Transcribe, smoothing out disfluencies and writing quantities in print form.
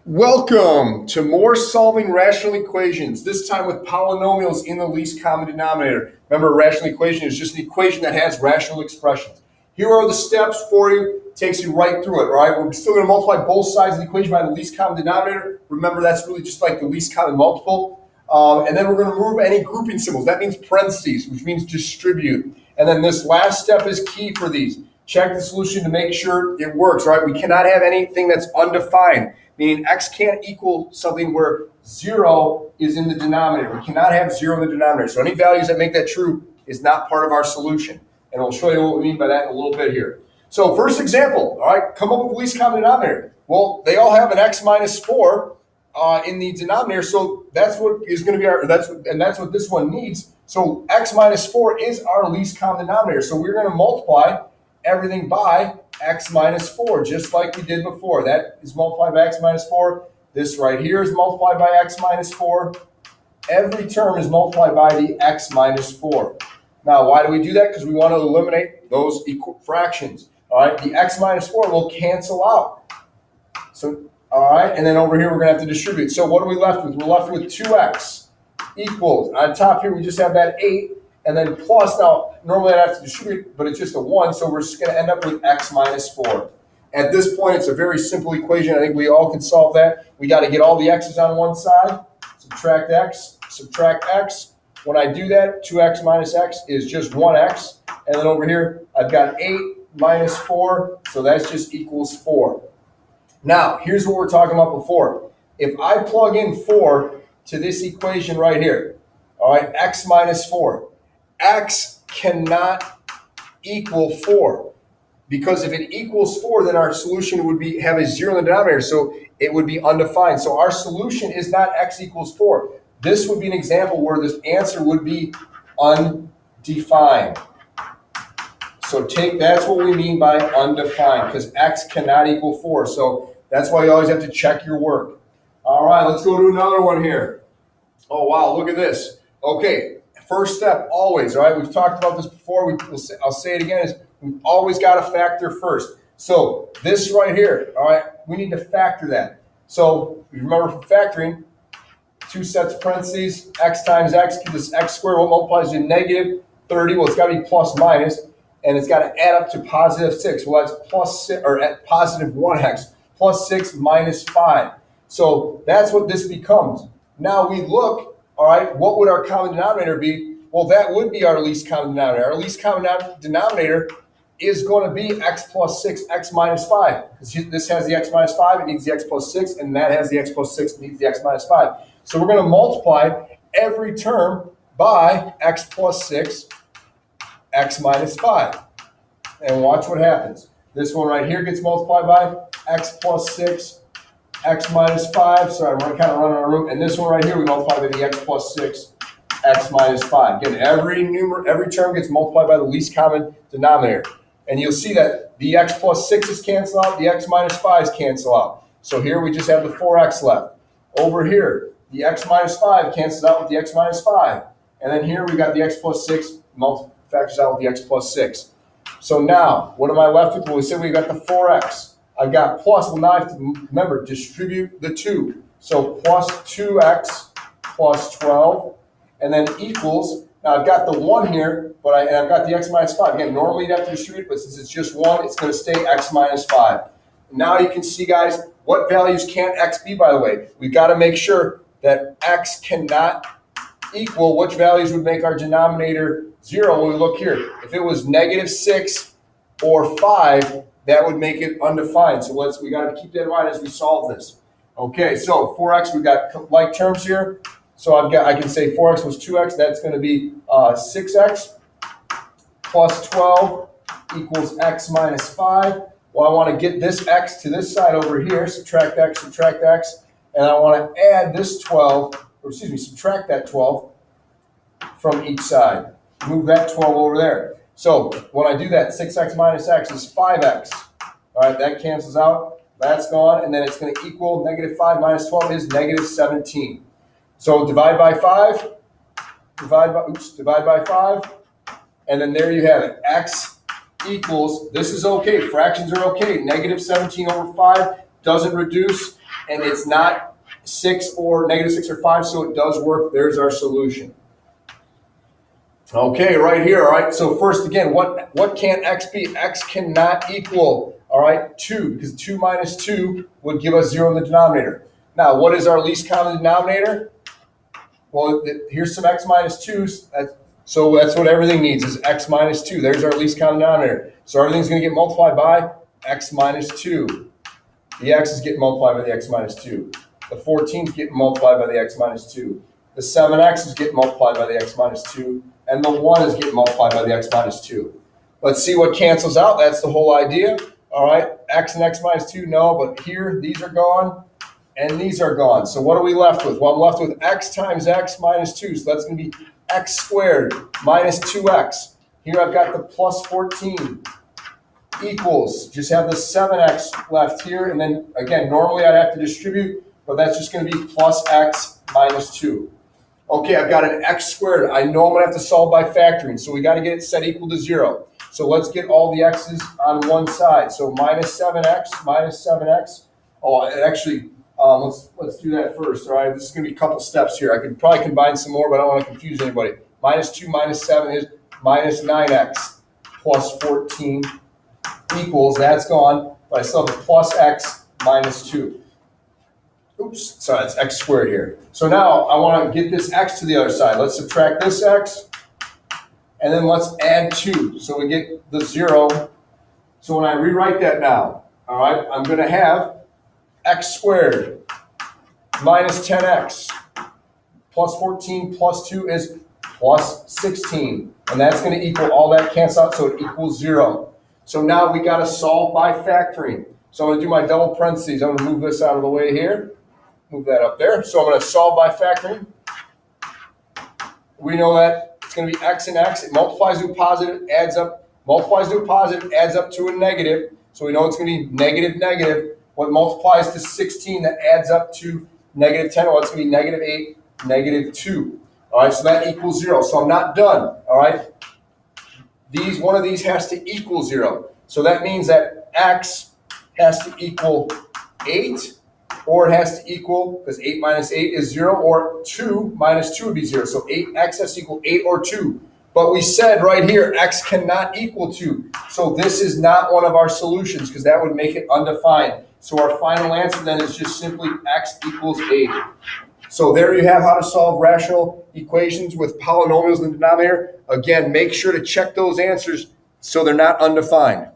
Welcome to more solving rational equations, this time with polynomials in the least common denominator. Remember, a rational equation is just an equation that has rational expressions. Here are the steps for you. Takes you right through it, all right? We're still going to multiply both sides of the equation by the least common denominator. Remember, that's really just like the least common multiple. And then we're going to remove any grouping symbols. That means parentheses, which means distribute. And then this last step is key for these. Check the solution to make sure it works, right? We cannot have anything that's undefined, meaning x can't equal something where 0 is in the denominator. We cannot have 0 in the denominator. So any values that make that true is not part of our solution. And I'll show you what we mean by that in a little bit here. So first example, all right, come up with the least common denominator. Well, they all have an x minus 4 in the denominator, so that's what is going to be that's what this one needs. So x minus 4 is our least common denominator. So we're going to multiply everything by x minus 4, just like we did before. That is multiplied by x minus 4. This right here is multiplied by x minus 4. Every term is multiplied by the x minus 4. Now, why do we do that? Because we want to eliminate those fractions. All right, the x minus 4 will cancel out. So, all right, and then over here we're going to have to distribute. So what are we left with? We're left with 2x equals, on top here we just have that 8, and then plus, now normally I'd have to distribute, but it's just a 1, so we're just going to end up with x minus 4. At this point, it's a very simple equation. I think we all can solve that. We got to get all the x's on one side, subtract x, subtract x. When I do that, 2x minus x is just 1x, and then over here I've got 8 minus 4, so that's just equals 4. Now, here's what we're talking about before. If I plug in 4 to this equation right here, all right, x minus 4, x cannot equal 4, because if it equals 4, then our solution would have a 0 in the denominator, so it would be undefined. So our solution is not x equals 4. This would be an example where this answer would be undefined. So that's what we mean by undefined, because x cannot equal 4. So that's why you always have to check your work. All right, let's go to another one here. Oh, wow, look at this. Okay, first step, always, all right? We've talked about this before. I'll say it again, is we've always got to factor first. So this right here, all right, we need to factor that. So remember, for factoring, 2 sets of parentheses, x times x gives us x squared. What multiplies to negative 30? Well, it's got to be plus minus, and it's got to add up to positive 6. Well, that's plus 6, or at positive 1x, plus 6 minus 5. So that's what this becomes. Now we look, all right, what would our common denominator be? Well, that would be our least common denominator. Our least common denominator is going to be x plus 6, x minus 5. This has the x minus 5, it needs the x plus 6, and that has the x plus 6, it needs the x minus 5. So we're going to multiply every term by x plus 6, x minus 5. And watch what happens. This one right here gets multiplied by x plus 6, x minus 5. Sorry, I'm kind of running out of room. And this one right here, we multiply by the x plus 6, x minus 5. Again, every term gets multiplied by the least common denominator. And you'll see that the x plus 6's cancel out, the x minus 5's cancel out. So here we just have the 4x left. Over here, the x minus 5 cancels out with the x minus 5. And then here we got the x plus 6 factors out with the x plus 6. So now, what am I left with? Well, we said we got the 4x. I've got plus, well, now I have to, remember, distribute the 2. So plus 2x plus 12, and then equals, now I've got the 1 here, but I've got the x minus 5. Again, normally you'd have to distribute, but since it's just 1, it's going to stay x minus 5. Now you can see, guys, what values can't x be, by the way. We've got to make sure that x cannot equal which values would make our denominator 0 when we look here. If it was negative 6 or 5, that would make it undefined. So we got to keep that in mind as we solve this. Okay, so 4x, we've got like terms here. So I can say 4x was 2x. That's going to be 6x plus 12 equals x minus 5. Well, I want to get this x to this side over here. Subtract x, and I want to add this 12, or excuse me, subtract that 12 from each side. Move that 12 over there. So when I do that, 6x minus x is 5x. All right, that cancels out. That's gone. And then it's going to equal negative 5 minus 12 is negative 17. So divide by 5. Divide by 5. And then there you have it. X equals, this is okay. Fractions are okay. Negative 17 over 5 doesn't reduce. and it's not 6 or negative 6 or 5, so it does work. There's our solution. Okay, right here, all right? So first, again, what can't x be? X cannot equal, all right, 2, because 2 minus 2 would give us 0 in the denominator. Now, what is our least common denominator? Well, here's some x minus 2s. So that's what everything needs is x minus 2. There's our least common denominator. So everything's going to get multiplied by x minus 2. The x is getting multiplied by the x minus 2. The 14 is getting multiplied by the x minus 2. The 7x is getting multiplied by the x minus 2. And the 1 is getting multiplied by the x minus 2. Let's see what cancels out. That's the whole idea. All right, x and x minus 2, no, but here, these are gone, and these are gone. So what are we left with? Well, I'm left with x times x minus 2. So that's going to be x squared minus 2x. Here I've got the plus 14 equals. Just have the 7x left here. And then, again, normally I'd have to distribute, but that's just going to be plus x minus 2. Okay, I've got an x squared. I know I'm going to have to solve by factoring, so we got to get it set equal to 0. So let's get all the x's on one side. So minus 7x minus 7x. Oh, and actually, let's do that first. All right, this is going to be a couple steps here. I could probably combine some more, but I don't want to confuse anybody. Minus 2 minus 7 is minus 9x plus 14 equals. That's gone, but I still have a plus x minus 2. Oops, sorry, it's x squared here. So now I want to get this x to the other side. Let's subtract this x, and then let's add 2. So we get the 0. So when I rewrite that now, all right, I'm going to have x squared minus 10x plus 14 plus 2 is plus 16. And that's going to equal, all that cancels out, so it equals 0. So now we got to solve by factoring. So I'm going to do my double parentheses. I'm going to move this out of the way here. Move that up there. So I'm going to solve by factoring. We know that it's going to be x and x. It multiplies to a positive, adds up, multiplies to a positive, adds up to a negative. So we know it's going to be negative, negative. What multiplies to 16 that adds up to negative 10? Well, it's going to be negative 8, negative 2. All right, so that equals 0. So I'm not done. All right. One of these has to equal 0. So that means that x has to equal 8. Or it has to equal, because 8 minus 8 is 0, or 2 minus 2 would be 0. So x has to equal 8 or 2. But we said right here, x cannot equal 2. So this is not one of our solutions, because that would make it undefined. So our final answer then is just simply x equals 8. So there you have how to solve rational equations with polynomials in the denominator. Again, make sure to check those answers so they're not undefined.